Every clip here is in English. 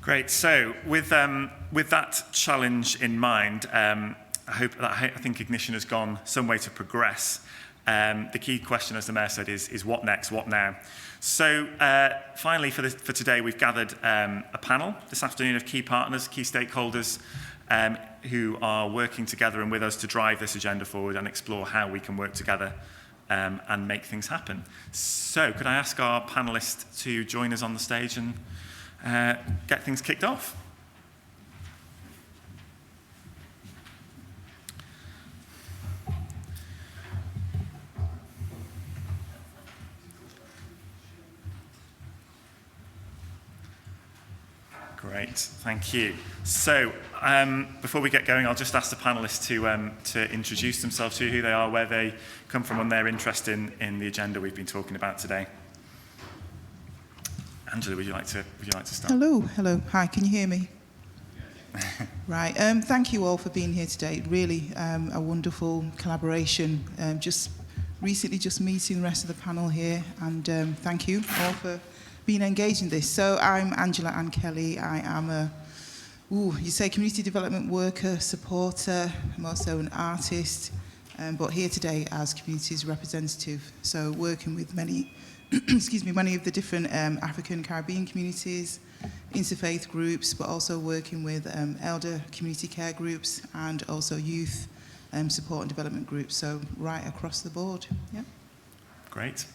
Great. So with that challenge in mind, I think Ignition has gone some way to progress. The key question, as the Mayor said, is what next, what now? So finally, for today, we've gathered a panel this afternoon of key partners, key stakeholders who are working together and with us to drive this agenda forward and explore how we can work together and make things happen. So could I ask our panellists to join us on the stage and get things kicked off? Great, thank you. So before we get going, I'll just ask the panellists to introduce themselves, to who they are, where they come from, and their interest in the agenda we've been talking about today. Angela, would you like to start? Hello. Hi, can you hear me? Right. Thank you all for being here today. Really a wonderful collaboration. Just meeting the rest of the panel here, and thank you all for being engaged in this. So I'm Angela Ann Kelly. I am a community development worker, supporter. I'm also an artist, but here today as communities representative. So working with many many of the different African Caribbean communities, interfaith groups, but also working with elder community care groups and also youth support and development groups. So right across the board. Yeah. Great.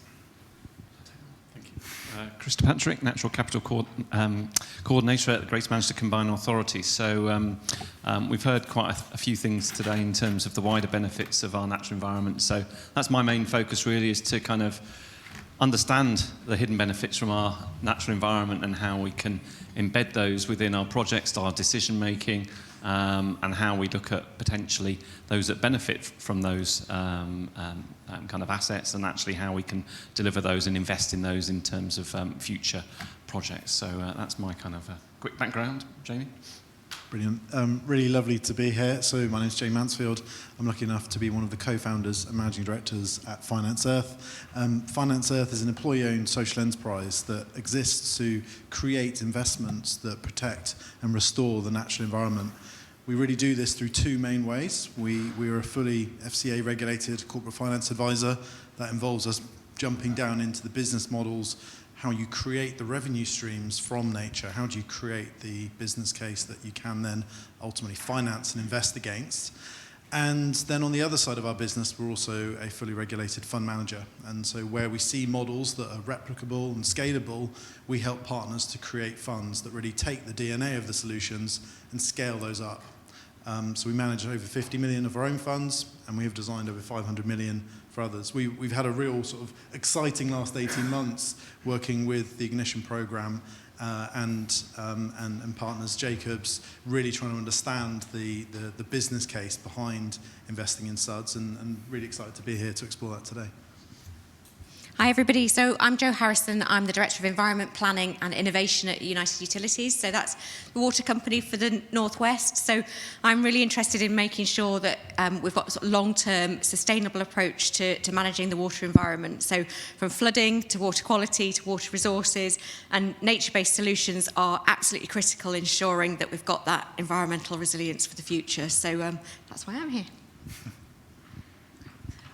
Thank you. Krista Patrick, Natural Capital Coordinator at the Greater Manchester Combined Authority. So we've heard quite a few things today in terms of the wider benefits of our natural environment. So that's my main focus really, is to kind of understand the hidden benefits from our natural environment and how we can embed those within our projects, our decision making, and how we look at potentially those that benefit from those kind of assets, and actually how we can deliver those and invest in those in terms of future projects. So that's my kind of quick background. Jamie? Brilliant. Really lovely to be here. So my name is Jamie Mansfield. I'm lucky enough to be one of the co-founders and managing directors at Finance Earth. Finance Earth is an employee-owned social enterprise that exists to create investments that protect and restore the natural environment. We really do this through two main ways. We are a fully FCA-regulated corporate finance advisor. That involves us jumping down into the business models, how you create the revenue streams from nature, how do you create the business case that you can then ultimately finance and invest against. And then on the other side of our business, we're also a fully regulated fund manager. And so where we see models that are replicable and scalable, we help partners to create funds that really take the DNA of the solutions and scale those up. So we manage over 50 million of our own funds, and we have designed over 500 million for others. We've had a real sort of exciting last 18 months working with the Ignition program and partners, Jacobs, really trying to understand the business case behind investing in SUDs, and really excited to be here to explore that today. Hi everybody, so I'm Jo Harrison. I'm the Director of Environment Planning and Innovation at United Utilities, so that's the water company for the North West. So I'm really interested in making sure that we've got a sort of long-term sustainable approach to managing the water environment. So from flooding to water quality to water resources, and nature-based solutions are absolutely critical in ensuring that we've got that environmental resilience for the future. So that's why I'm here.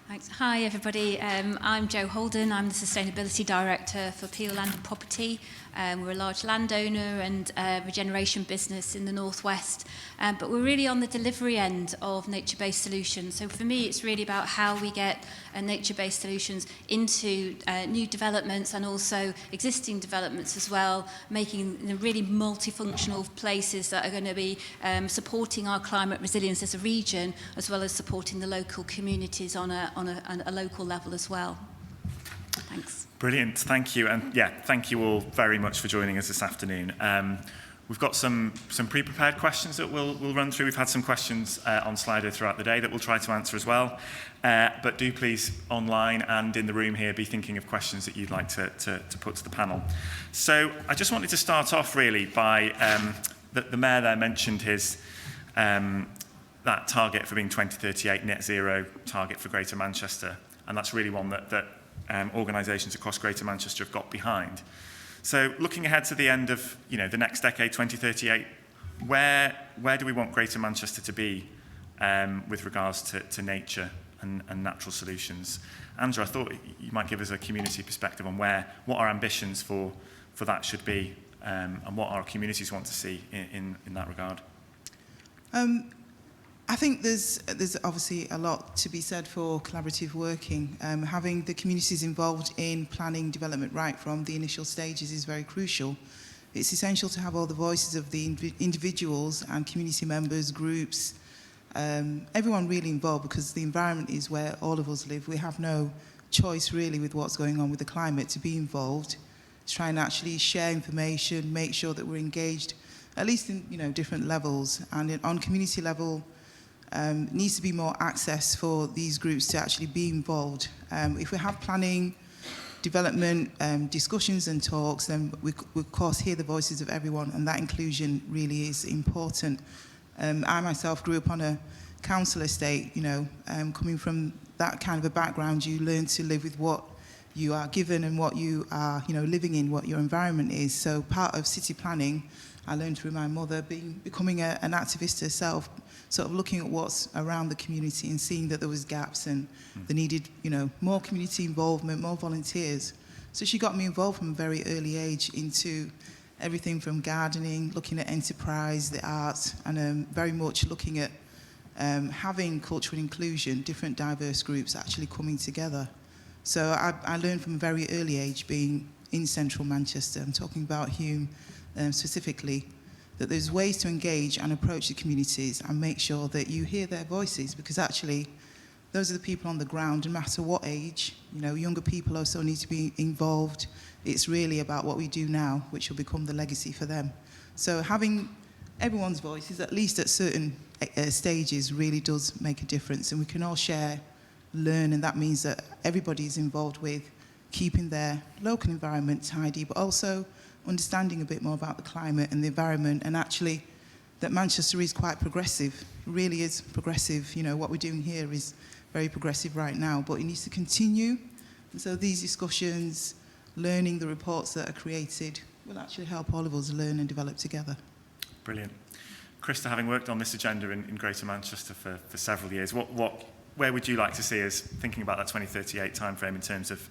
Thanks. Hi everybody, I'm Jo Holden. I'm the Sustainability Director for Peel Land and Property. We're a large landowner and regeneration business in the Northwest, but we're really on the delivery end of nature-based solutions. So for me, it's really about how we get nature-based solutions into new developments and also existing developments as well, making really multifunctional places that are going to be supporting our climate resilience as a region, as well as supporting the local communities on a local level as well. Thanks. Brilliant, thank you. And yeah, thank you all very much for joining us this afternoon. We've got some pre-prepared questions that we'll run through. We've had some questions on Slido throughout the day that we'll try to answer as well. But do please, online and in the room here, be thinking of questions that you'd like to put to the panel. So I just wanted to start off really by, the Mayor there mentioned his that target for being 2038 net zero target for Greater Manchester. And that's really one that organisations across Greater Manchester have got behind. So looking ahead to the end of the next decade, 2038, where do we want Greater Manchester to be with regards to nature and natural solutions? Andrew, I thought you might give us a community perspective on what our ambitions for that should be, and what our communities want to see in that regard. I think there's obviously a lot to be said for collaborative working. Having the communities involved in planning development right from the initial stages is very crucial. It's essential to have all the voices of the individuals and community members, groups, everyone really involved, because the environment is where all of us live. We have no choice really with what's going on with the climate to be involved, to try and actually share information, make sure that we're engaged, at least in different levels. And on community level, needs to be more access for these groups to actually be involved. If we have planning, development, discussions and talks, then we of course hear the voices of everyone, and that inclusion really is important. I myself grew up on a council estate, coming from that kind of a background, you learn to live with what you are given and what you are, living in, what your environment is. So part of city planning, I learned through my mother, becoming an activist herself, sort of looking at what's around the community and seeing that there was gaps and they needed, more community involvement, more volunteers. So she got me involved from a very early age into everything from gardening, looking at enterprise, the arts, and very much looking at having cultural inclusion, different diverse groups actually coming together. So I learned from a very early age, being in central Manchester, I'm talking about Hume specifically, that there's ways to engage and approach the communities and make sure that you hear their voices, because actually those are the people on the ground, no matter what age. Younger people also need to be involved. It's really about what we do now, which will become the legacy for them. So having everyone's voices, at least at certain stages, really does make a difference, and we can all share, learn, and that means that everybody is involved with keeping their local environment tidy, but also understanding a bit more about the climate and the environment, and actually that Manchester is quite progressive. It really is progressive. What we're doing here is very progressive right now, but it needs to continue. And so these discussions, learning the reports that are created, will actually help all of us learn and develop together. Brilliant. Krista, having worked on this agenda in Greater Manchester for several years, where would you like to see us thinking about that 2038 timeframe in terms of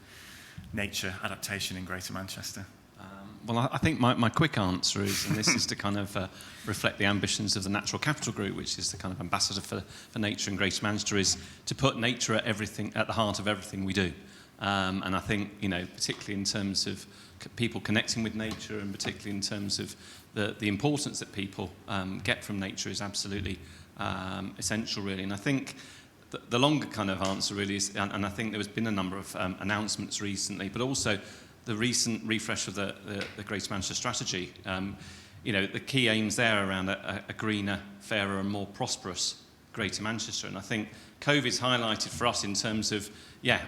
nature adaptation in Greater Manchester? Well, I think my quick answer is, and this is to kind of reflect the ambitions of the Natural Capital Group, which is the kind of ambassador for nature in Greater Manchester, is to put nature at the heart of everything we do. And I think, particularly in terms of people connecting with nature, and particularly in terms of the importance that people get from nature, is absolutely essential, really. And I think the longer kind of answer really is, and I think there has been a number of announcements recently, but also the recent refresh of the Greater Manchester strategy. The key aims there around a greener, fairer and more prosperous Greater Manchester. And I think COVID's highlighted for us in terms of,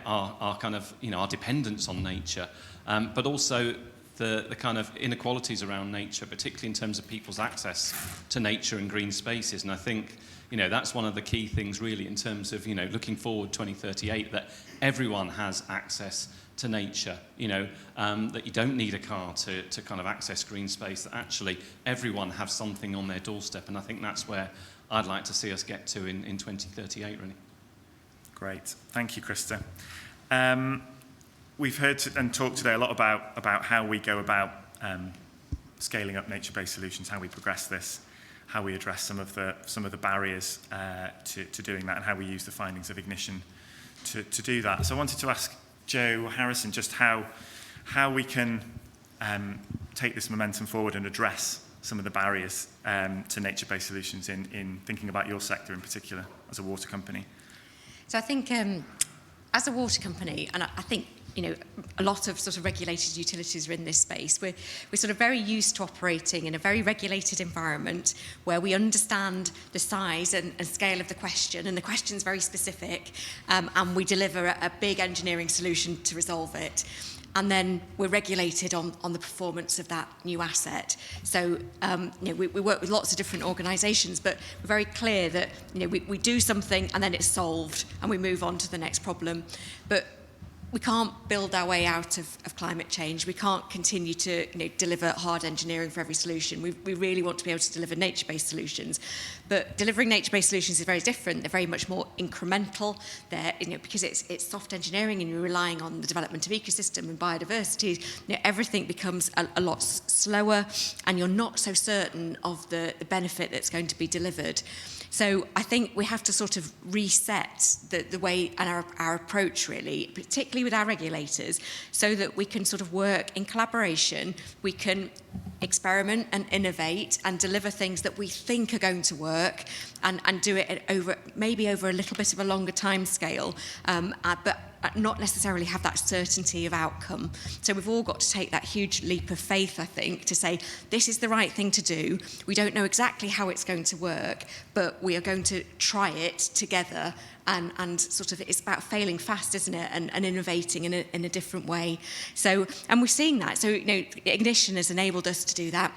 our kind of, our dependence on nature, but also the kind of inequalities around nature, particularly in terms of people's access to nature and green spaces. And I think, that's one of the key things really in terms of, looking forward 2038, that everyone has access to nature, that you don't need a car to kind of access green space, that actually everyone has something on their doorstep. And I think that's where I'd like to see us get to in 2038, really. Great. Thank you, Krista. We've heard and talked today a lot about how we go about scaling up nature-based solutions, how we progress this, how we address some of the barriers to doing that, and how we use the findings of Ignition to do that. So I wanted to ask Jo Harrison just how we can take this momentum forward and address some of the barriers to nature-based solutions in thinking about your sector in particular as a water company. So I think as a water company, and I think a lot of sort of regulated utilities are in this space. We're sort of very used to operating in a very regulated environment where we understand the size and scale of the question, and the question's very specific, and we deliver a big engineering solution to resolve it. And then we're regulated on the performance of that new asset. So we work with lots of different organisations, but we're very clear that we do something and then it's solved and we move on to the next problem. But we can't build our way out of climate change. We can't continue to deliver hard engineering for every solution. We really want to be able to deliver nature-based solutions. But delivering nature-based solutions is very different. They're very much more incremental. They're, because it's soft engineering and you're relying on the development of ecosystem and biodiversity, everything becomes a lot slower and you're not so certain of the benefit that's going to be delivered. So I think we have to sort of reset the way and our approach really, particularly with our regulators, so that we can sort of work in collaboration, we can experiment and innovate and deliver things that we think are going to work and do it maybe over a little bit of a longer time scale, but not necessarily have that certainty of outcome. So we've all got to take that huge leap of faith, I think, to say, this is the right thing to do. We don't know exactly how it's going to work, but we are going to try it together. And sort of, it's about failing fast, isn't it? And innovating in a different way. So, and we're seeing that. So, Ignition has enabled us to do that.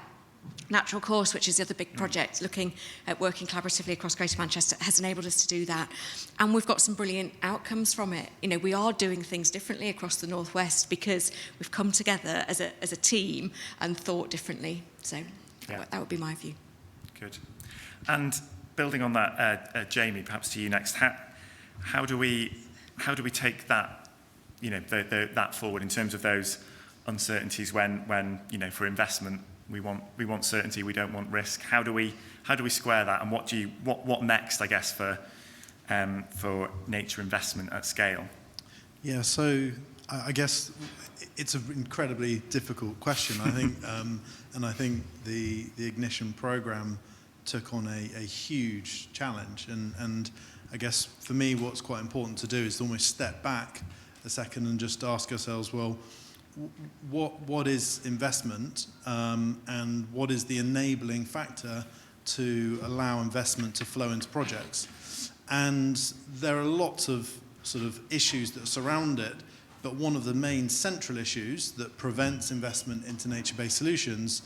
Natural Course, which is the other big project, looking at working collaboratively across Greater Manchester, has enabled us to do that. And we've got some brilliant outcomes from it. We are doing things differently across the North West because we've come together as a team and thought differently. So that would be my view. Good. And building on that, Jamie, perhaps to you next. How do we take that, that forward in terms of those uncertainties when for investment we want certainty, we don't want risk. How do we square that, and what next, I guess, for nature investment at scale? Yeah, so I guess it's an incredibly difficult question. I think, and I think the Ignition program took on a huge challenge, and I guess for me, what's quite important to do is to almost step back a second and just ask ourselves, well, what is investment, and what is the enabling factor to allow investment to flow into projects? And there are lots of sort of issues that surround it, but one of the main central issues that prevents investment into nature-based solutions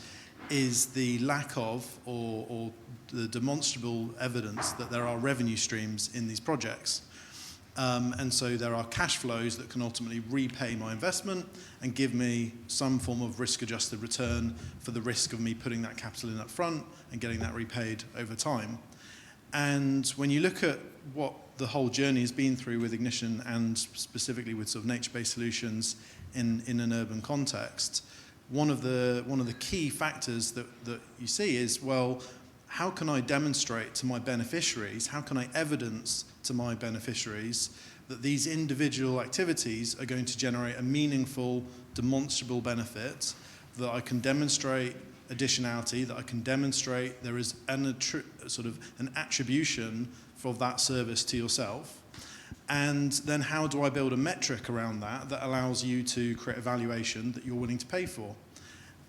is the lack of or the demonstrable evidence that there are revenue streams in these projects. And so there are cash flows that can ultimately repay my investment and give me some form of risk-adjusted return for the risk of me putting that capital in up front and getting that repaid over time. And when you look at what the whole journey has been through with Ignition and specifically with sort of nature-based solutions in an urban context, one of the key factors that you see is, well, how can I demonstrate to my beneficiaries, how can I evidence to my beneficiaries that these individual activities are going to generate a meaningful, demonstrable benefit, that I can demonstrate additionality, that I can demonstrate there is sort of an attribution for that service to yourself. And then how do I build a metric around that allows you to create a valuation that you're willing to pay for?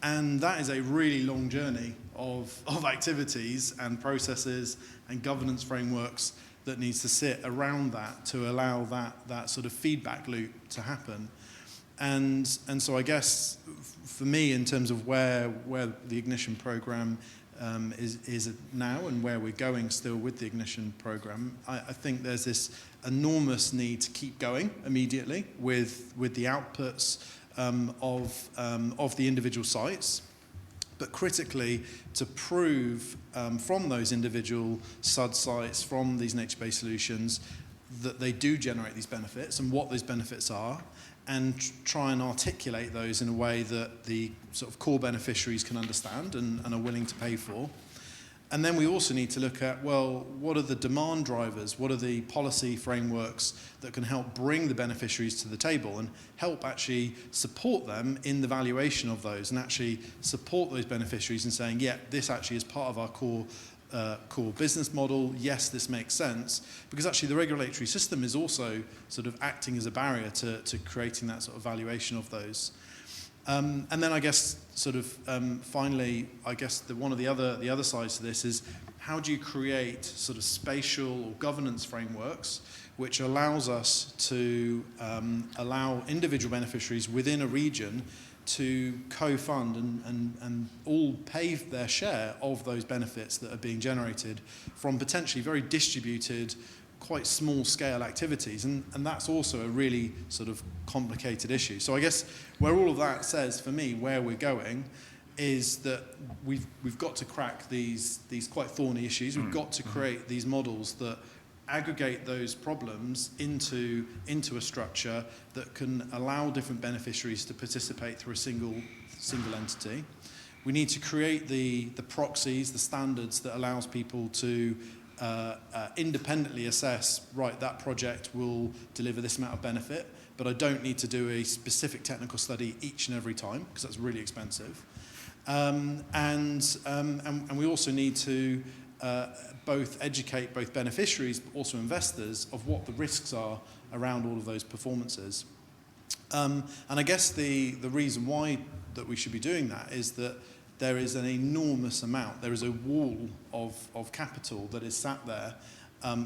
And that is a really long journey of activities and processes and governance frameworks that needs to sit around that to allow that sort of feedback loop to happen. And so I guess for me, in terms of where the Ignition program is now and where we're going still with the Ignition program, I think there's this enormous need to keep going immediately with the outputs of the individual sites, but critically to prove from those individual SUD sites, from these nature-based solutions, that they do generate these benefits and what those benefits are, and try and articulate those in a way that the sort of core beneficiaries can understand and are willing to pay for. And then we also need to look at, well, what are the demand drivers? What are the policy frameworks that can help bring the beneficiaries to the table and help actually support them in the valuation of those and actually support those beneficiaries in saying, yeah, this actually is part of our core business model. Yes, this makes sense. Because actually the regulatory system is also sort of acting as a barrier to creating that sort of valuation of those. And then I guess sort of finally, I guess one of the other sides to this is how do you create sort of spatial or governance frameworks which allows us to allow individual beneficiaries within a region to co-fund and all pay their share of those benefits that are being generated from potentially very distributed quite small scale activities, and that's also a really sort of complicated issue. So I guess where all of that says for me where we're going is that we've got to crack these quite thorny issues. We've got to create these models that aggregate those problems into a structure that can allow different beneficiaries to participate through a single entity. We need to create the proxies, the standards that allows people to independently assess, right, that project will deliver this amount of benefit, but I don't need to do a specific technical study each and every time, because that's really expensive. And we also need to both educate both beneficiaries but also investors of what the risks are around all of those performances. And I guess the reason why that we should be doing that is that there is an enormous amount, there is a wall of capital that is sat there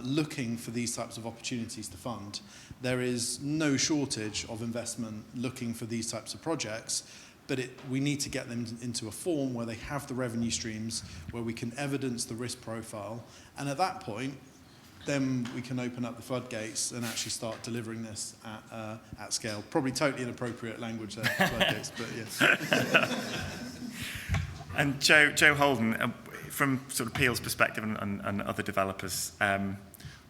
looking for these types of opportunities to fund. There is no shortage of investment looking for these types of projects, but we need to get them into a form where they have the revenue streams, where we can evidence the risk profile, and at that point, then we can open up the floodgates and actually start delivering this at scale. Probably totally inappropriate language there, floodgates, but yes. And Joe Holden, from sort of Peel's perspective and other developers,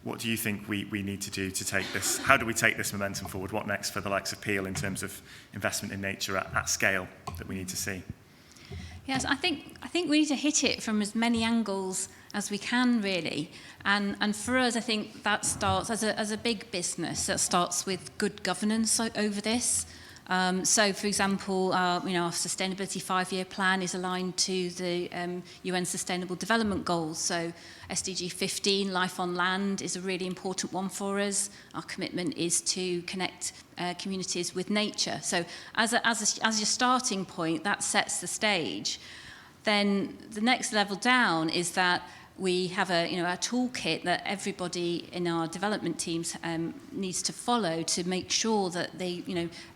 what do you think we need to do to take this? How do we take this momentum forward? What next for the likes of Peel in terms of investment in nature at scale that we need to see? Yes, I think we need to hit it from as many angles as we can, really. And for us, I think that starts as a big business. That starts with good governance over this. So, for example, our Sustainability 5-year plan is aligned to the UN Sustainable Development Goals. So, SDG 15, Life on Land, is a really important one for us. Our commitment is to connect communities with nature. So, as your starting point, that sets the stage. Then the next level down is that we have a toolkit that everybody in our development teams needs to follow to make sure that they,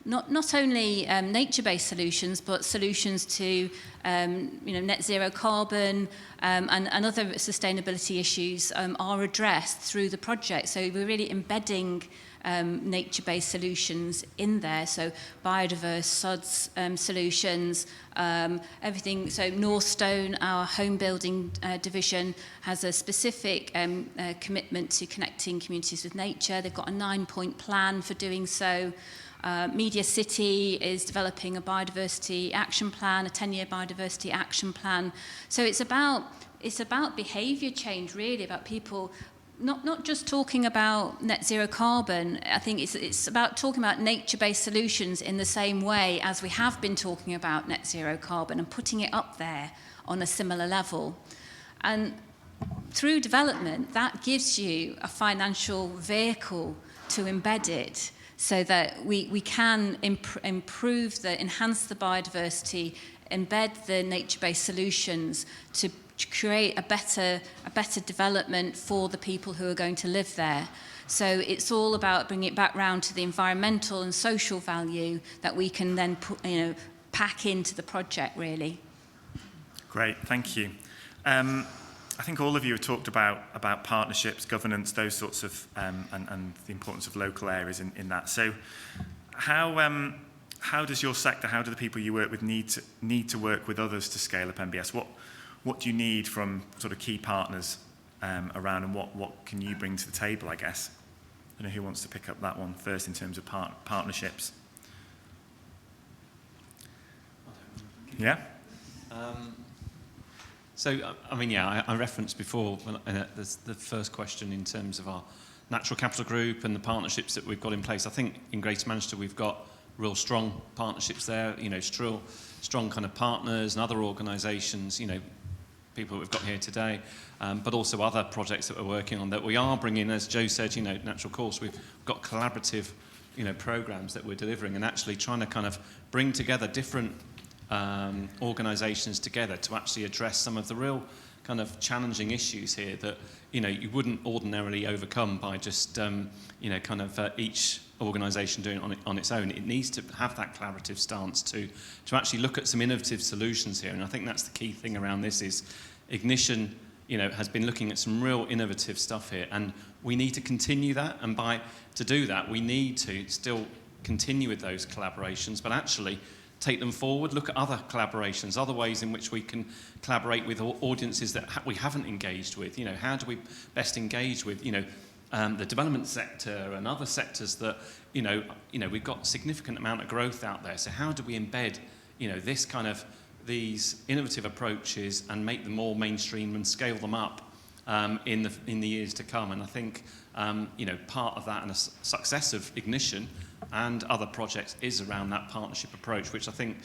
not only nature-based solutions, but solutions to, net zero carbon and other sustainability issues are addressed through the project. So we're really embedding nature-based solutions in there, so biodiverse SODS solutions, everything. So Northstone, our home building division, has a specific commitment to connecting communities with nature. They've got a 9-point plan for doing so. Media City is developing a biodiversity action plan, a 10-year biodiversity action plan. So it's about behaviour change, really, about people not just talking about net zero carbon. I think it's about talking about nature-based solutions in the same way as we have been talking about net zero carbon, and putting it up there on a similar level. And through development, that gives you a financial vehicle to embed it, so that we can enhance the biodiversity, embed the nature-based solutions to create a better development for the people who are going to live there. So it's all about bringing it back round to the environmental and social value that we can then pack into the project, really. Great, thank you. I think all of you have talked about partnerships, governance, those sorts of, and the importance of local areas in that. So how does your sector, how do the people you work with need to work with others to scale up MBS? What do you need from sort of key partners around, and what can you bring to the table, I guess? I don't know who wants to pick up that one first in terms of partnerships. Yeah? I referenced before the first question in terms of our natural capital group and the partnerships that we've got in place. I think in Greater Manchester we've got real strong partnerships there, strong kind of partners and other organisations, people that we've got here today, but also other projects that we're working on that we are bringing, as Joe said, natural course, we've got collaborative, programmes that we're delivering, and actually trying to kind of bring together different organisations together to actually address some of the real kind of challenging issues here that you wouldn't ordinarily overcome by just each organisation doing it on its own. It needs to have that collaborative stance to actually look at some innovative solutions here, and I think that's the key thing around this is Ignition has been looking at some real innovative stuff here, and we need to continue that. And to do that, we need to still continue with those collaborations, but actually take them forward, look at other collaborations, other ways in which we can collaborate with audiences that we haven't engaged with. How do we best engage with, the development sector and other sectors that, we've got significant amount of growth out there. So how do we embed, this kind of, these innovative approaches and make them more mainstream and scale them up in the years to come? And I think, part of that and a success of Ignition and other projects is around that partnership approach, which I think,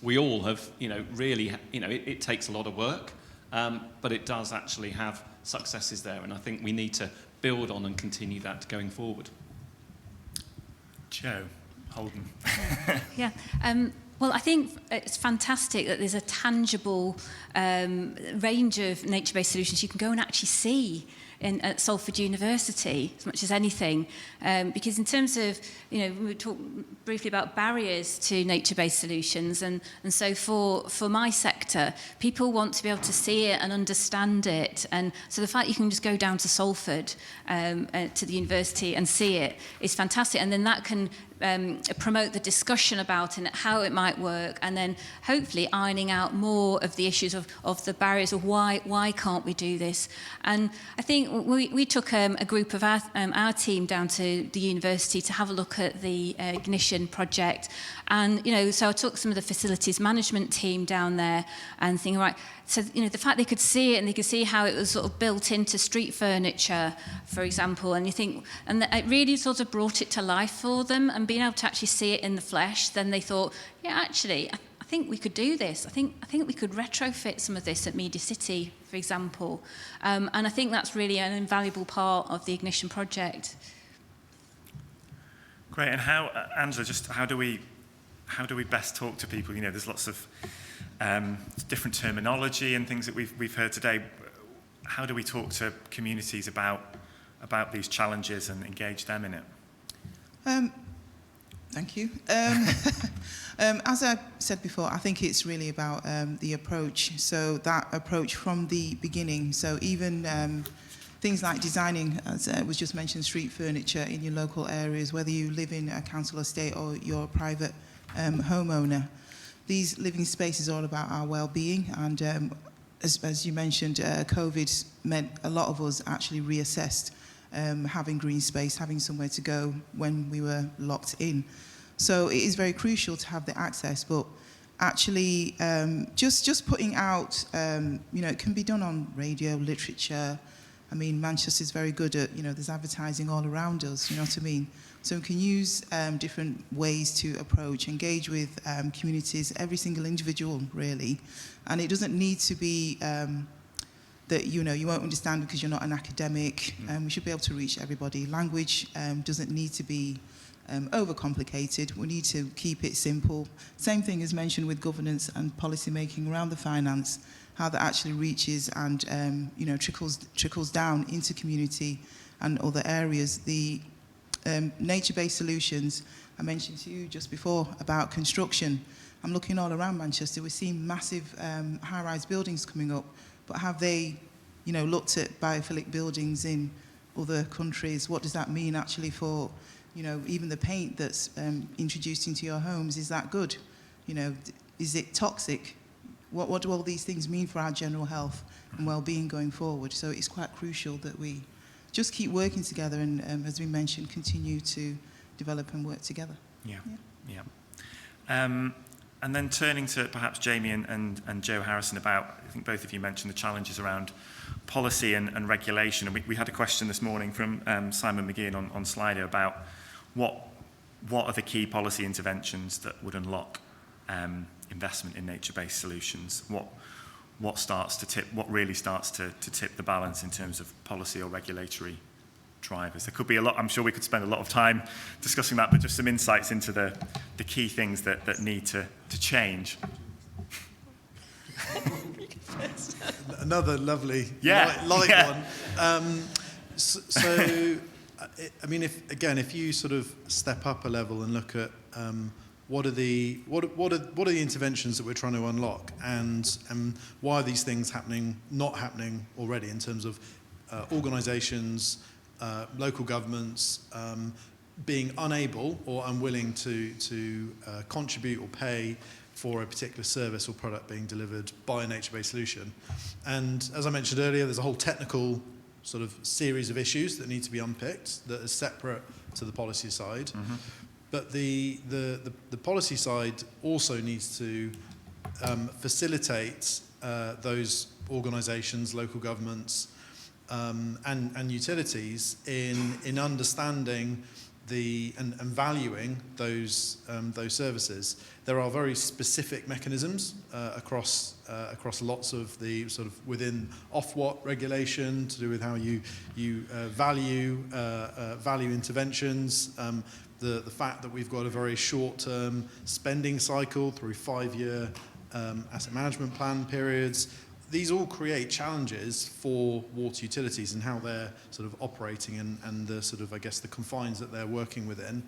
we all have, really, it takes a lot of work, but it does actually have successes there. And I think we need to build on and continue that going forward. Joe Holden. Yeah. Well, I think it's fantastic that there's a tangible range of nature-based solutions you can go and actually see at Salford University as much as anything, because in terms of, we talked briefly about barriers to nature-based solutions, and so for my sector, people want to be able to see it and understand it, and so the fact you can just go down to Salford to the university and see it is fantastic, and then that can promote the discussion about it, how it might work, and then hopefully ironing out more of the issues of the barriers of why can't we do this. And I think we took a group of our team down to the university to have a look at the Ignition project, and so I took some of the facilities management team down there and thinking, right, so the fact they could see it and they could see how it was sort of built into street furniture, for example, and you think, and it really sort of brought it to life for them, and being able to actually see it in the flesh, then they thought, yeah, actually, I think we could do this. I think we could retrofit some of this at Media City, for example, and I think that's really an invaluable part of the Ignition project. Great. And how, Angela, just how do we best talk to people? There's lots of different terminology and things that we've heard today. How do we talk to communities about these challenges and engage them in it? Thank you. As I said before, I think it's really about the approach. So that approach from the beginning. So even things like designing, as was just mentioned, street furniture in your local areas, whether you live in a council estate or you're a private homeowner. These living spaces are all about our well-being, and as you mentioned, COVID meant a lot of us actually reassessed having green space, having somewhere to go when we were locked in. So it is very crucial to have the access, but actually just putting out, it can be done on radio, literature. I mean, Manchester's very good at, there's advertising all around us, you know what I mean? So we can use different ways to approach, engage with communities, every single individual, really. And it doesn't need to be that, you won't understand because you're not an academic. We should be able to reach everybody. Language doesn't need to be overcomplicated. We need to keep it simple. Same thing is mentioned with governance and policy making around the finance, how that actually reaches and, trickles down into community and other areas. The nature-based solutions, I mentioned to you just before about construction. I'm looking all around Manchester. We're seeing massive high-rise buildings coming up, but have they, looked at biophilic buildings in other countries? What does that mean actually for, even the paint that's introduced into your homes? Is that good? Is it toxic? What do all these things mean for our general health and well-being going forward? So it's quite crucial that we just keep working together and, as we mentioned, continue to develop and work together. Yeah. And then turning to perhaps Jamie and Joe Harrison about, I think both of you mentioned the challenges around policy and regulation. And we had a question this morning from Simon McGeehan on Slido about what are the key policy interventions that would unlock investment in nature-based solutions? What really starts to tip the balance in terms of policy or regulatory drivers? There could be a lot. I'm sure we could spend a lot of time discussing that, but just some insights into the key things that need to change. Another lovely light one. I mean, if you sort of step up a level and look at what are the interventions that we're trying to unlock, and why are these things not happening already in terms of organisations, local governments being unable or unwilling to contribute or pay for a particular service or product being delivered by a nature-based solution. And as I mentioned earlier, there's a whole technical sort of series of issues that need to be unpicked that are separate to the policy side. Mm-hmm. But the policy side also needs to facilitate those organisations, local governments, and utilities in understanding and valuing those services. There are very specific mechanisms across lots of the sort of within Ofwat regulation to do with how you value interventions. The fact that we've got a very short-term spending cycle through 5-year asset management plan periods. These all create challenges for water utilities and how they're sort of operating and the sort of, I guess, the confines that they're working within.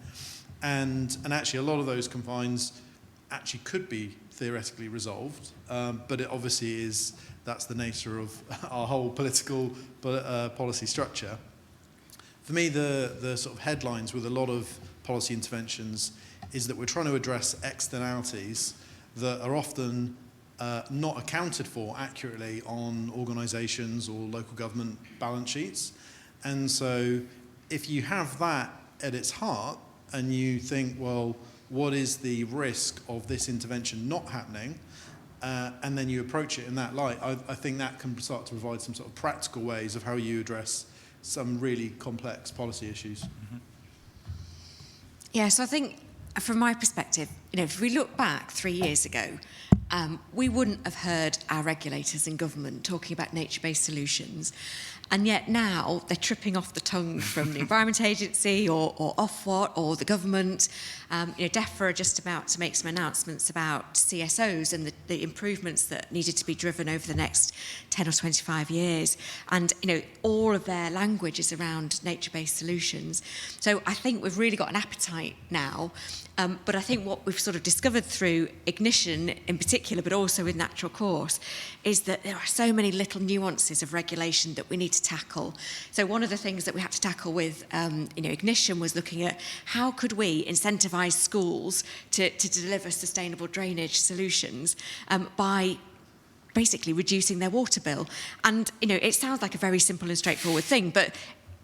And actually a lot of those confines actually could be theoretically resolved, but it obviously that's the nature of our whole political policy structure. For me, the sort of headlines with a lot of policy interventions is that we're trying to address externalities that are often not accounted for accurately on organisations or local government balance sheets. And so if you have that at its heart and you think, well, what is the risk of this intervention not happening, and then you approach it in that light, I think that can start to provide some sort of practical ways of how you address some really complex policy issues. Mm-hmm. Yeah, so I think from my perspective, if we look back 3 years ago, we wouldn't have heard our regulators in government talking about nature-based solutions. And yet now they're tripping off the tongue from the Environment Agency or Ofwat or the government. DEFRA are just about to make some announcements about CSOs and the improvements that needed to be driven over the next 10 or 25 years. And, all of their language is around nature-based solutions. So I think we've really got an appetite now. But I think what we've sort of discovered through Ignition in particular, but also with Natural Course, is that there are so many little nuances of regulation that we need to tackle. So one of the things that we had to tackle with Ignition was looking at how could we incentivise schools to deliver sustainable drainage solutions by basically reducing their water bill. And, it sounds like a very simple and straightforward thing, but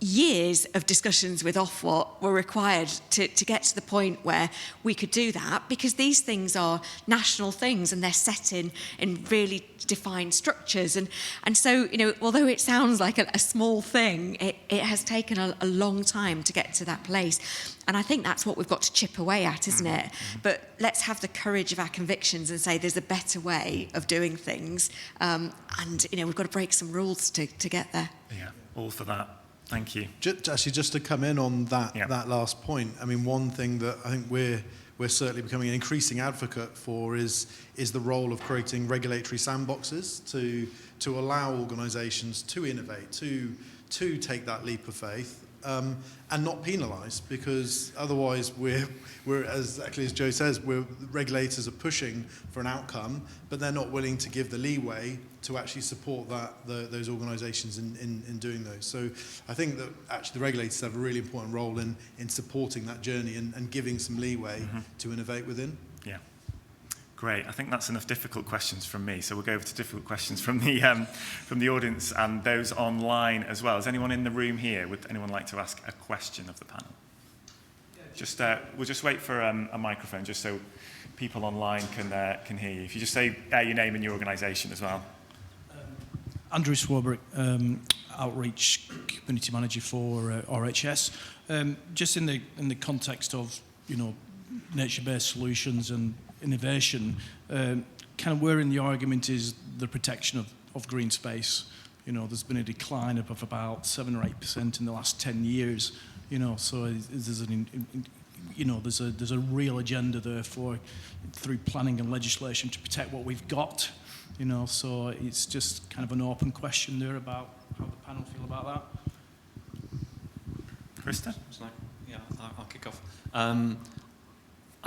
years of discussions with Ofwat were required to get to the point where we could do that, because these things are national things and they're set in really defined structures. And so, although it sounds like a small thing, it has taken a long time to get to that place. And I think that's what we've got to chip away at, isn't it? But let's have the courage of our convictions and say there's a better way of doing things. And, we've got to break some rules to get there. Yeah, all for that. Thank you. Just to come in on that last point, I mean, one thing that I think we're certainly becoming an increasing advocate for is the role of creating regulatory sandboxes to allow organisations to innovate, to take that leap of faith, and not penalise, because otherwise we're exactly as Joe says, regulators are pushing for an outcome, but they're not willing to give the leeway to actually support those organisations in doing those. So I think that actually the regulators have a really important role in supporting that journey and giving some leeway to innovate within. Yeah. Great. I think that's enough difficult questions from me. So we'll go over to difficult questions from the audience and those online as well. Is anyone in the room here? Would anyone like to ask a question of the panel? We'll just wait for a microphone just so people online can hear you. If you just say your name and your organisation as well. Andrew Swarbrick, Outreach Community Manager for RHS. Just in the context of nature-based solutions and innovation, kind of where in the argument is the protection of green space. There's been a decline of about 7 or 8% in the last 10 years. So there's a real agenda there through planning and legislation to protect what we've got. So it's just kind of an open question there about how the panel feel about that. Krista? Yeah, I'll kick off. I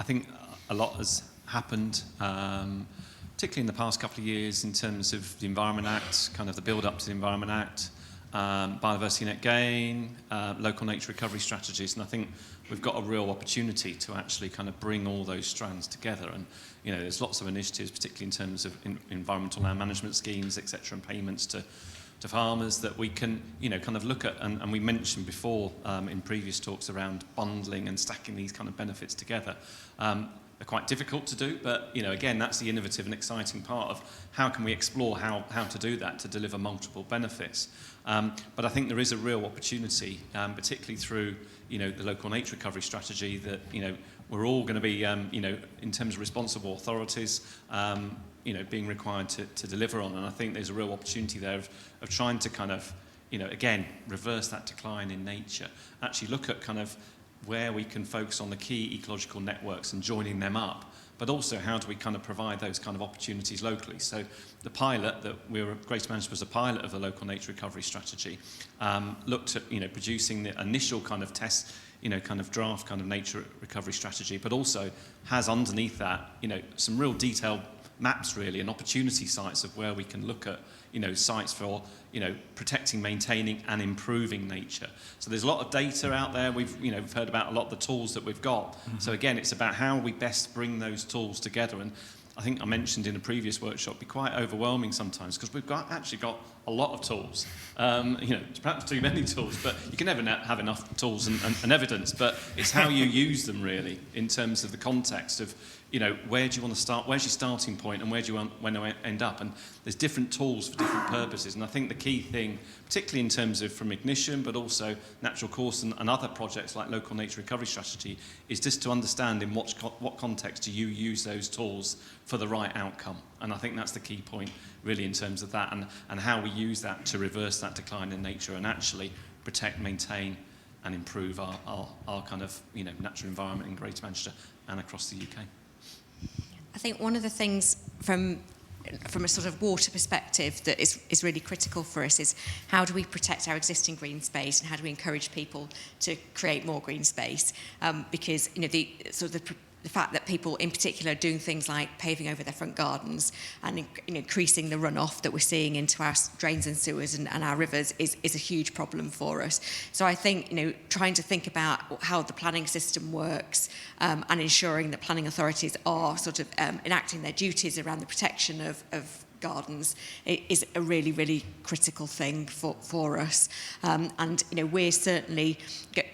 think a lot has happened, particularly in the past couple of years in terms of the Environment Act, kind of the build-up to the Environment Act, biodiversity net gain, local nature recovery strategies, and I think we've got a real opportunity to actually kind of bring all those strands together. And there's lots of initiatives, particularly in terms of environmental land management schemes, etc., and payments to farmers that we can, kind of look at, and we mentioned before in previous talks around bundling and stacking these kind of benefits together. They're quite difficult to do, but again, that's the innovative and exciting part of how can we explore how to do that to deliver multiple benefits. But I think there is a real opportunity, particularly through the local nature recovery strategy, that we're all going to be in terms of responsible authorities being required to deliver on, and I think there's a real opportunity there of trying to kind of again reverse that decline in nature, actually look at kind of where we can focus on the key ecological networks and joining them up, but also how do we kind of provide those kind of opportunities locally. So the pilot that Greater Manchester was a pilot of the local nature recovery strategy, looked at producing the initial kind of test, kind of draft kind of nature recovery strategy, but also has underneath that some real detailed maps really and opportunity sites of where we can look at sites for protecting, maintaining and improving nature. So there's a lot of data out there. We've heard about a lot of the tools that we've got. Mm-hmm. So again, it's about how we best bring those tools together. And I think I mentioned in a previous workshop, be quite overwhelming sometimes because we've actually got a lot of tools. Perhaps too many tools, but you can never have enough tools and evidence. But it's how you use them really in terms of the context of where do you want to start, where's your starting point, and where do you want to end up? And there's different tools for different purposes. And I think the key thing, particularly in terms of from Ignition, but also Natural Course and other projects like Local Nature Recovery Strategy, is just to understand in what context do you use those tools for the right outcome. And I think that's the key point really in terms of that, and how we use that to reverse that decline in nature and actually protect, maintain and improve our kind of natural environment in Greater Manchester and across the UK. I think one of the things from a sort of water perspective that is really critical for us is how do we protect our existing green space and how do we encourage people to create more green space, because the fact that people in particular are doing things like paving over their front gardens and increasing the runoff that we're seeing into our drains and sewers and our rivers is a huge problem for us. So I think trying to think about how the planning system works and ensuring that planning authorities are sort of enacting their duties around the protection of gardens is a really, really critical thing for us. And we're certainly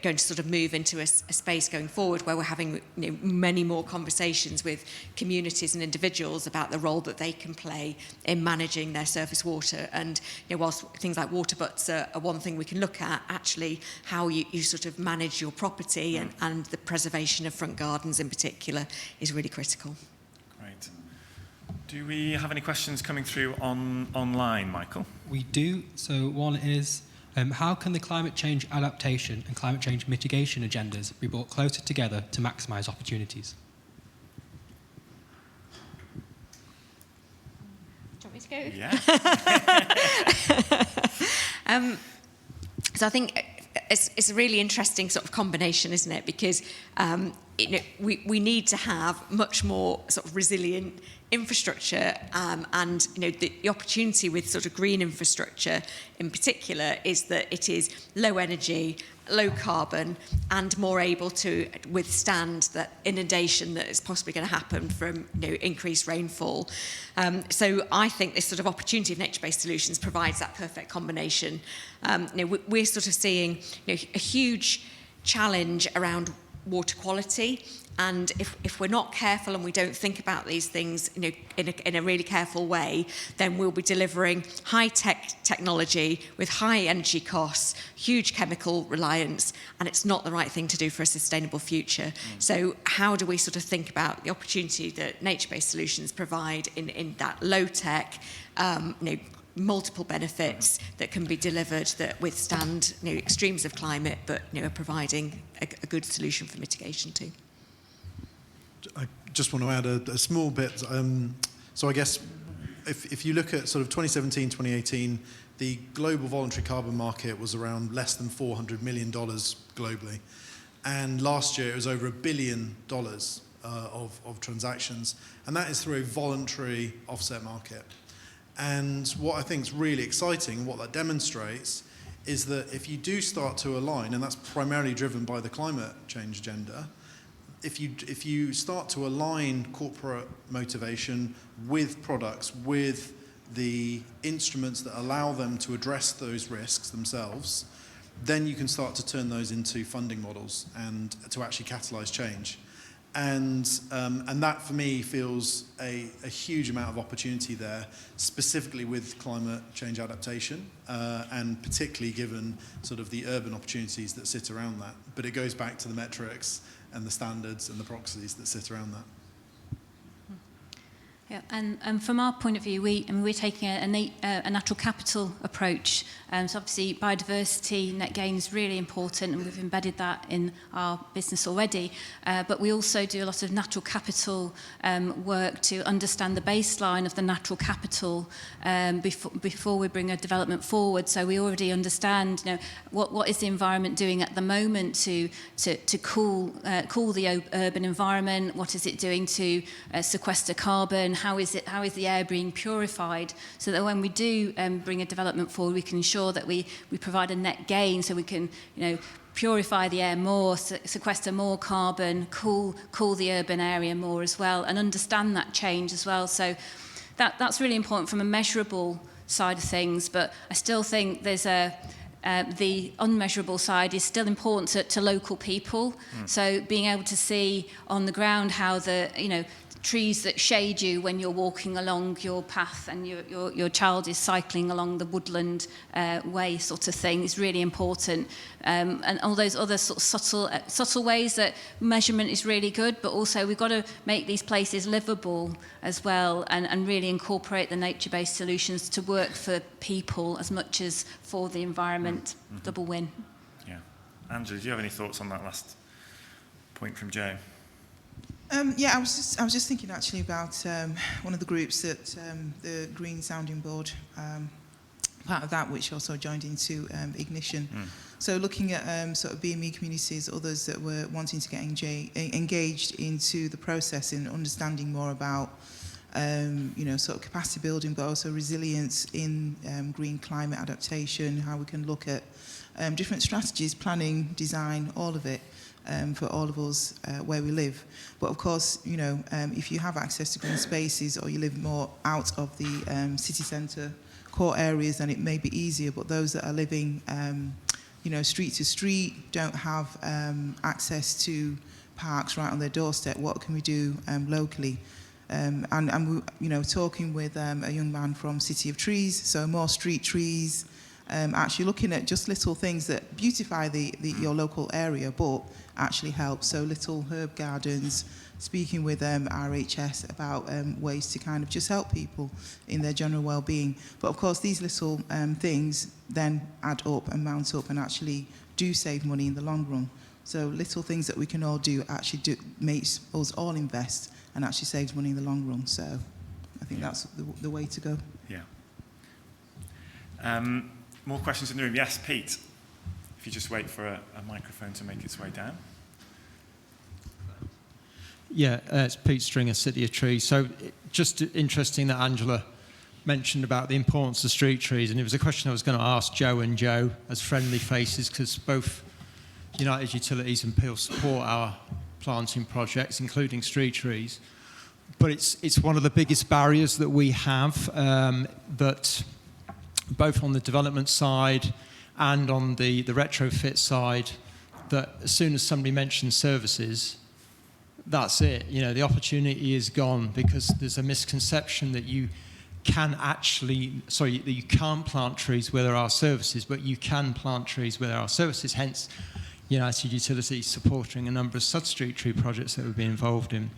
going to sort of move into a space going forward where we're having many more conversations with communities and individuals about the role that they can play in managing their surface water. And whilst things like water butts are one thing we can look at, actually how you sort of manage your property and the preservation of front gardens in particular is really critical. Great. Do we have any questions coming through online, Michael? We do. So one is, how can the climate change adaptation and climate change mitigation agendas be brought closer together to maximise opportunities? Do you want me to go? Yeah. So I think it's a really interesting sort of combination, isn't it? Because we need to have much more sort of resilient infrastructure, and the opportunity with sort of green infrastructure in particular is that it is low energy, low carbon, and more able to withstand that inundation that is possibly going to happen from increased rainfall. So I think this sort of opportunity of nature-based solutions provides that perfect combination. We're sort of seeing a huge challenge around water quality, and if we're not careful and we don't think about these things in a really careful way, then we'll be delivering high-tech technology with high energy costs, huge chemical reliance, and it's not the right thing to do for a sustainable future. So how do we sort of think about the opportunity that nature-based solutions provide in that low-tech, multiple benefits that can be delivered that withstand extremes of climate, but are providing a good solution for mitigation too. I just want to add a small bit. So I guess if you look at sort of 2017, 2018, the global voluntary carbon market was around less than $400 million globally. And last year it was over $1 billion of transactions, and that is through a voluntary offset market. And what I think is really exciting, what that demonstrates, is that if you do start to align, and that's primarily driven by the climate change agenda, if you start to align corporate motivation with products, with the instruments that allow them to address those risks themselves, then you can start to turn those into funding models and to actually catalyse change. And that, for me, feels a huge amount of opportunity there, specifically with climate change adaptation, and particularly given sort of the urban opportunities that sit around that. But it goes back to the metrics and the standards and the proxies that sit around that. Yeah, and from our point of view, we're taking a natural capital approach. So obviously biodiversity, net gain is really important, and we've embedded that in our business already. But we also do a lot of natural capital work to understand the baseline of the natural capital before we bring a development forward. So we already understand, what is the environment doing at the moment to cool the urban environment? What is it doing to sequester carbon? How is the air being purified, so that when we do bring a development forward, we can ensure that we provide a net gain, so we can purify the air more, sequester more carbon, cool the urban area more as well, and understand that change as well. So that's really important from a measurable side of things. But I still think there's the unmeasurable side is still important to local people. So being able to see on the ground how the trees that shade you when you're walking along your path and your child is cycling along the woodland way sort of thing is really important. And all those other sort of subtle ways that measurement is really good, but also we've got to make these places livable as well, and really incorporate the nature-based solutions to work for people as much as for the environment. Double win. Yeah. Angela, do you have any thoughts on that last point from Joe? Yeah, I was just thinking actually about one of the groups that the Green Sounding Board, part of that, which also joined into Ignition. So looking at sort of BME communities, others that were wanting to get engaged into the process and understanding more about sort of capacity building, but also resilience in green climate adaptation, how we can look at different strategies, planning, design, all of it. For all of us where we live. But of course, if you have access to green spaces or you live more out of the city centre core areas, then it may be easier. But those that are living, street to street, don't have access to parks right on their doorstep, what can we do locally? And talking with a young man from City of Trees, so more street trees, actually looking at just little things that beautify your local area, but actually help. So little herb gardens, speaking with RHS about ways to kind of just help people in their general well-being. But of course, these little things then add up and mount up and actually do save money in the long run. So little things that we can all do actually makes us all invest and actually saves money in the long run. So I think that's the way to go. Yeah. More questions in the room. Yes, Pete. If you just wait for a microphone to make its way down. Yeah, it's Pete Stringer, City of Trees. So just interesting that Angela mentioned about the importance of street trees, and it was a question I was going to ask Joe and Joe as friendly faces, because both United Utilities and Peel support our planting projects, including street trees. But it's one of the biggest barriers that we have, that both on the development side and on the retrofit side, that as soon as somebody mentions services, that's it. The opportunity is gone, because there's a misconception that you can't plant trees where there are services, but you can plant trees where there are services. Hence, United Utilities supporting a number of sub-street tree projects that we've been involved in.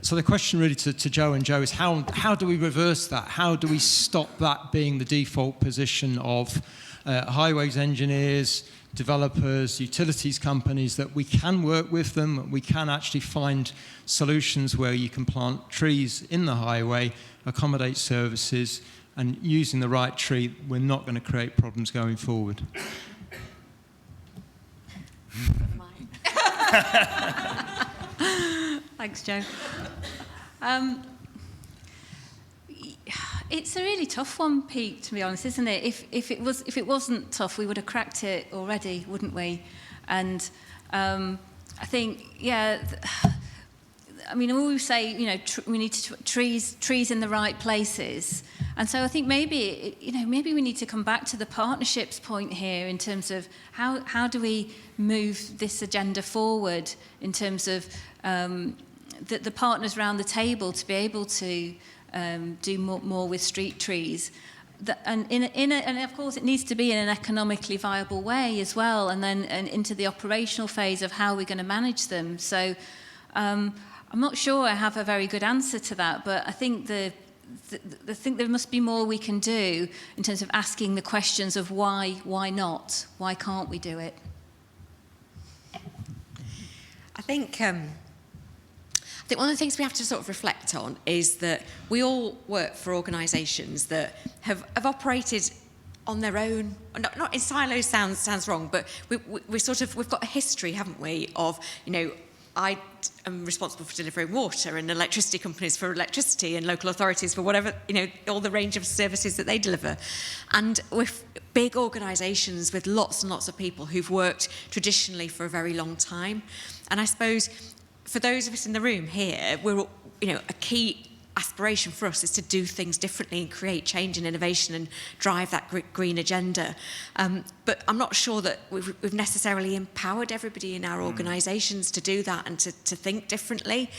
So the question really to Joe and Joe is how do we reverse that? How do we stop that being the default position of highways engineers, developers, utilities companies, that we can work with them, we can actually find solutions where you can plant trees in the highway, accommodate services, and using the right tree, we're not going to create problems going forward. Thanks, Joe. It's a really tough one, Pete, to be honest, isn't it? If it wasn't tough, we would have cracked it already, wouldn't we? And I think, yeah, I mean, we always say, you know, we need trees in the right places. And so I think maybe, you know, maybe we need to come back to the partnerships point here in terms of how do we move this agenda forward in terms of the partners around the table to be able to do more with street trees. And of course it needs to be in an economically viable way as well, and then into the operational phase of how we're going to manage them. So I'm not sure I have a very good answer to that, but I think think there must be more we can do in terms of asking the questions of why not, why can't we do it? I think one of the things we have to sort of reflect on is that we all work for organisations that have operated on their own, not in silos sounds wrong, but we've got a history, haven't we, of, you know, I am responsible for delivering water, and electricity companies for electricity, and local authorities for whatever, you know, all the range of services that they deliver. And with big organisations with lots and lots of people who've worked traditionally for a very long time. And I suppose for those of us in the room here, we're, you know, a key aspiration for us is to do things differently and create change and innovation and drive that green agenda. But I'm not sure that we've necessarily empowered everybody in our organisations to do that and to think differently.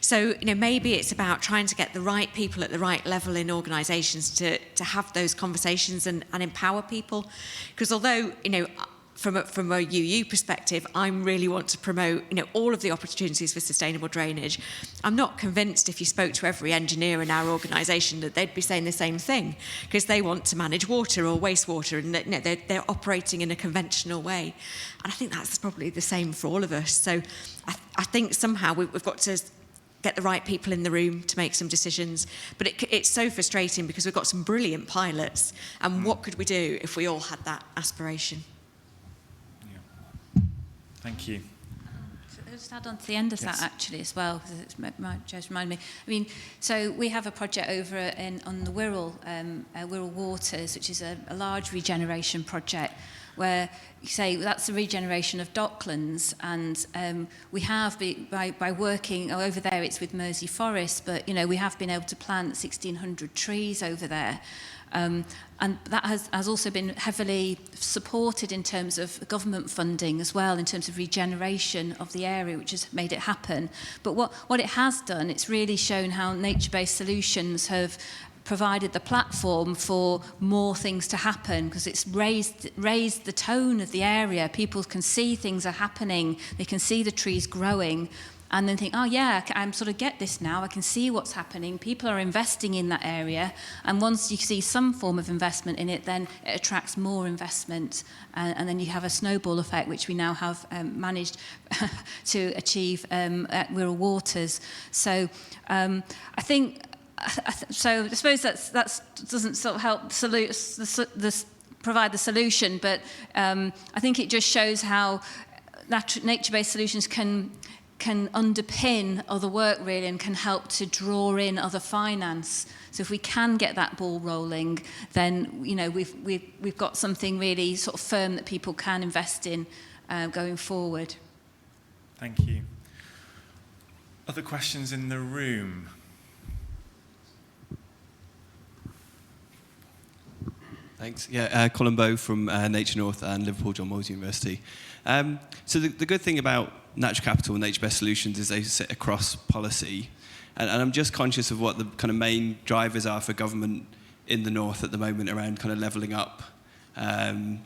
So, you know, maybe it's about trying to get the right people at the right level in organisations to have those conversations and empower people. Because although, you know, from a UU perspective, I really want to promote, you know, all of the opportunities for sustainable drainage. I'm not convinced if you spoke to every engineer in our organisation that they'd be saying the same thing, because they want to manage water or wastewater, and you know, they're operating in a conventional way. And I think that's probably the same for all of us. So I think somehow we've got to get the right people in the room to make some decisions. But it's so frustrating because we've got some brilliant pilots, and what could we do if we all had that aspiration? Thank you. I'll just add on to the end of that actually as well, because it's just reminded me. I mean, so we have a project over on the Wirral Waters, which is a large regeneration project, where you say that's a regeneration of docklands, and we have by working over there, it's with Mersey Forest, but you know, we have been able to plant 1,600 trees over there. And that has also been heavily supported in terms of government funding as well, in terms of regeneration of the area, which has made it happen. But what it has done, it's really shown how nature-based solutions have provided the platform for more things to happen, because it's raised the tone of the area. People can see things are happening, they can see the trees growing, and then think, oh yeah, I sort of get this now, I can see what's happening, people are investing in that area, and once you see some form of investment in it, then it attracts more investment, and then you have a snowball effect, which we now have managed to achieve at Wirral Waters. So I think, so I suppose that doesn't sort of help provide the solution, but I think it just shows how nature-based solutions can underpin other work really, and can help to draw in other finance. So if we can get that ball rolling, then you know we've got something really sort of firm that people can invest in going forward. Thank you. Other questions in the room? Thanks. Yeah, Colin Bowe from Nature North and Liverpool John Moores University. So the good thing about natural capital and nature-based solutions is they sit across policy. And I'm just conscious of what the kind of main drivers are for government in the North at the moment around kind of levelling up and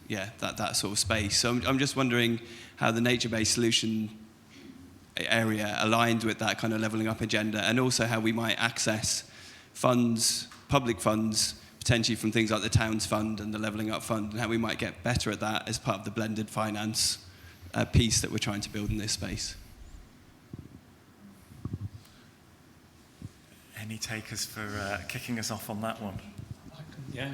yeah, that sort of space. So I'm just wondering how the nature-based solution area aligned with that kind of levelling up agenda, and also how we might access funds, public funds, potentially from things like the Towns Fund and the Levelling Up Fund, and how we might get better at that as part of the blended finance piece that we're trying to build in this space. Any takers for kicking us off on that one? Yeah.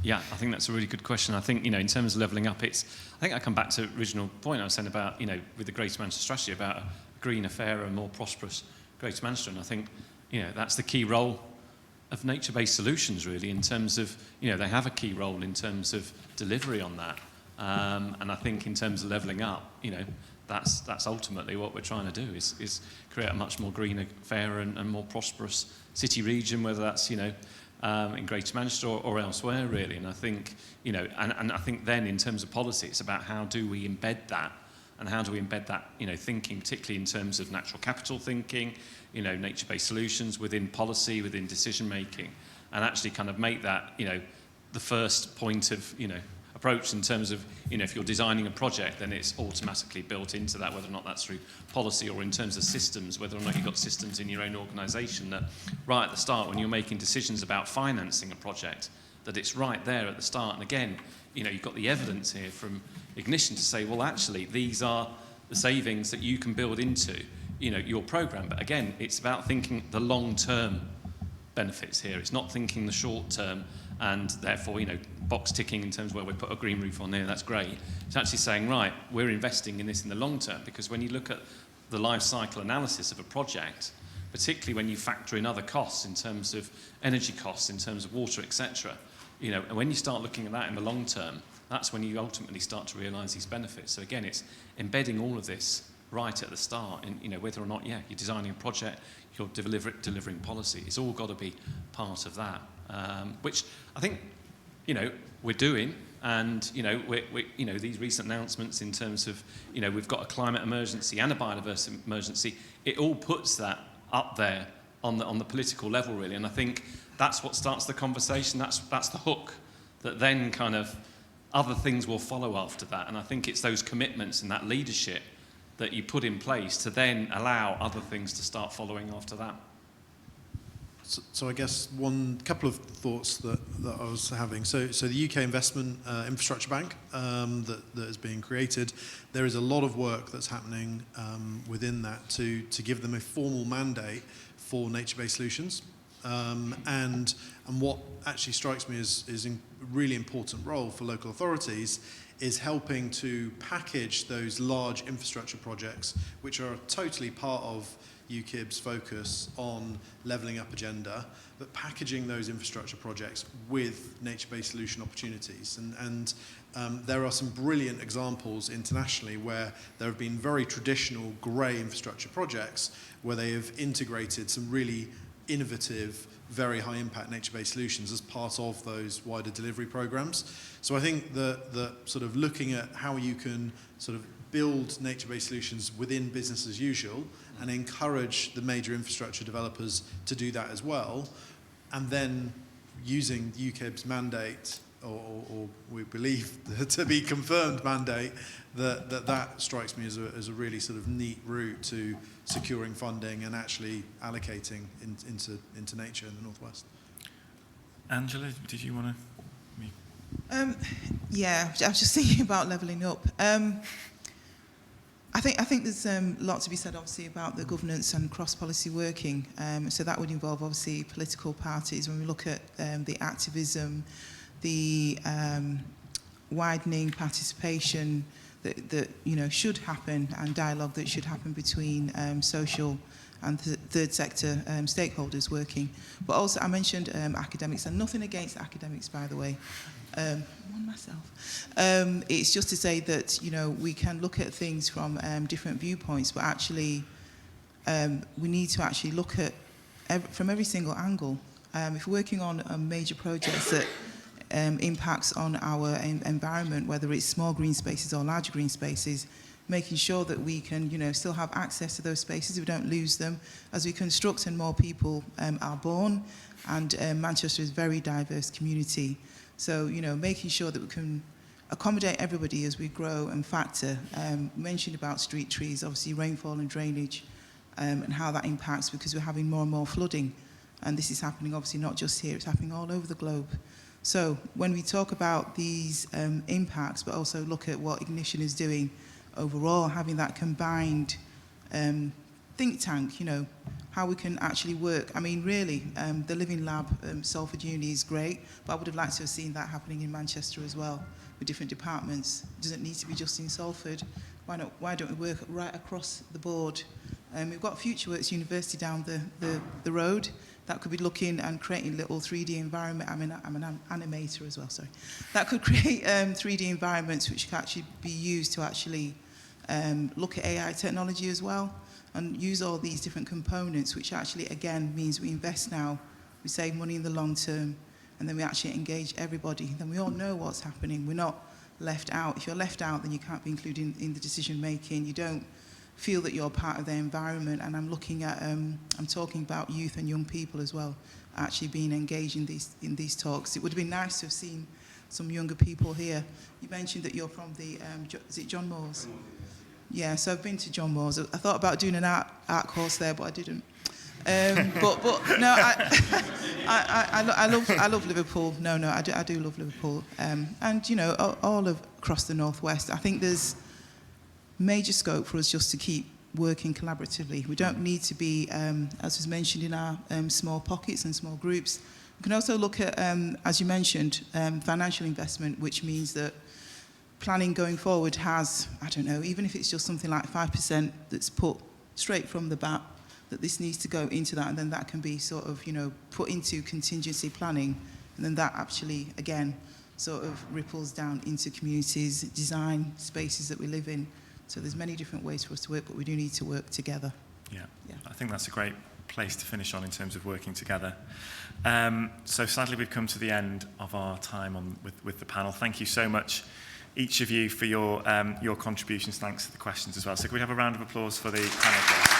Yeah, I think that's a really good question. I think, in terms of levelling up, I think I come back to the original point I was saying about, with the Greater Manchester strategy, about a greener, fairer, and more prosperous Greater Manchester. And I think, that's the key role of nature-based solutions, really, in terms of, they have a key role in terms of delivery on that. And I think in terms of levelling up, that's ultimately what we're trying to do, is create a much more greener, fairer, and more prosperous city region, whether that's, in Greater Manchester or elsewhere, really. And I think, and I think then in terms of policy, it's about how do we embed that, and how do we embed that, thinking, particularly in terms of natural capital thinking, nature-based solutions within policy, within decision-making, and actually kind of make that, the first point of, approach in terms of, if you're designing a project, then it's automatically built into that, whether or not that's through policy or in terms of systems, whether or not you've got systems in your own organisation that right at the start, when you're making decisions about financing a project, that it's right there at the start. And again, you've got the evidence here from Ignition to say, well, actually, these are the savings that you can build into, your programme. But again, it's about thinking the long-term benefits here. It's not thinking the short-term and therefore, box ticking in terms of where we put a green roof on there, that's great. It's actually saying, right, we're investing in this in the long term, because when you look at the life cycle analysis of a project, particularly when you factor in other costs in terms of energy costs, in terms of water, etc., and when you start looking at that in the long term, that's when you ultimately start to realise these benefits. So again, it's embedding all of this right at the start, and whether or not, you're designing a project, you're delivering policy. It's all got to be part of that, which I think, we're doing. And, we these recent announcements in terms of, we've got a climate emergency and a biodiversity emergency, it all puts that up there on the political level, really. And I think that's what starts the conversation. That's the hook that then kind of other things will follow after that. And I think it's those commitments and that leadership that you put in place to then allow other things to start following after that. So I guess couple of thoughts that I was having. So the UK Investment Infrastructure Bank that is being created, there is a lot of work that's happening within that to give them a formal mandate for nature-based solutions. And what actually strikes me as a really important role for local authorities is helping to package those large infrastructure projects, which are totally part of UKIB's focus on levelling up agenda, but packaging those infrastructure projects with nature-based solution opportunities. And there are some brilliant examples internationally where there have been very traditional grey infrastructure projects where they have integrated some really innovative, very high impact nature-based solutions as part of those wider delivery programs. So I think that sort of looking at how you can sort of build nature-based solutions within business as usual and encourage the major infrastructure developers to do that as well, and then using UKIB's mandate, or we believe to be confirmed mandate, that strikes me as a really sort of neat route to securing funding and actually allocating into nature in the Northwest. Angela, did you want to? Yeah, I was just thinking about levelling up. I think there's a lot to be said, obviously, about the governance and cross-policy working. So that would involve, obviously, political parties. When we look at the activism, the widening participation that should happen, and dialogue that should happen between social and third sector stakeholders working. But also, I mentioned academics, and nothing against academics, by the way. One myself. It's just to say that we can look at things from different viewpoints, but actually we need to actually look at from every single angle. If we're working on a major projects that impacts on our environment, whether it's small green spaces or larger green spaces, making sure that we can still have access to those spaces, we don't lose them as we construct and more people are born. And Manchester is a very diverse community. So, making sure that we can accommodate everybody as we grow and factor. Mentioned about street trees, obviously rainfall and drainage, and how that impacts, because we're having more and more flooding. And this is happening, obviously, not just here, it's happening all over the globe. So when we talk about these impacts, but also look at what Ignition is doing overall, having that combined think tank, how we can actually work. I mean, really, the Living Lab, Salford Uni is great, but I would have liked to have seen that happening in Manchester as well, with different departments. It doesn't need to be just in Salford. Why don't we work right across the board? We've got FutureWorks University down the road that could be looking and creating little 3D environment. I'm an animator as well, sorry. That could create 3D environments which can actually be used to actually look at AI technology as well, and use all these different components, which actually, again, means we invest now, we save money in the long term, and then we actually engage everybody. Then we all know what's happening. We're not left out. If you're left out, then you can't be included in the decision making. You don't feel that you're part of the environment. And I'm looking at, I'm talking about youth and young people as well, actually being engaged in these talks. It would have been nice to have seen some younger people here. You mentioned that you're from the, is it John Moores? Yeah, so I've been to John Moores. I thought about doing an art course there, but I didn't. But no, I love Liverpool. No, I do love Liverpool. And you know, all across the northwest, I think there's major scope for us just to keep working collaboratively. We don't need to be, as was mentioned in our small pockets and small groups. We can also look at, as you mentioned, financial investment, which means that planning going forward has, I don't know, even if it's just something like 5% that's put straight from the bat, that this needs to go into that, and then that can be sort of, you know, put into contingency planning, and then that actually, again, sort of ripples down into communities, design spaces that we live in. So there's many different ways for us to work, but we do need to work together. Yeah. I think that's a great place to finish on in terms of working together. So sadly, we've come to the end of our time with the panel. Thank you so much, each of you, for your contributions. Thanks for the questions as well. So can we have a round of applause for the panel, please?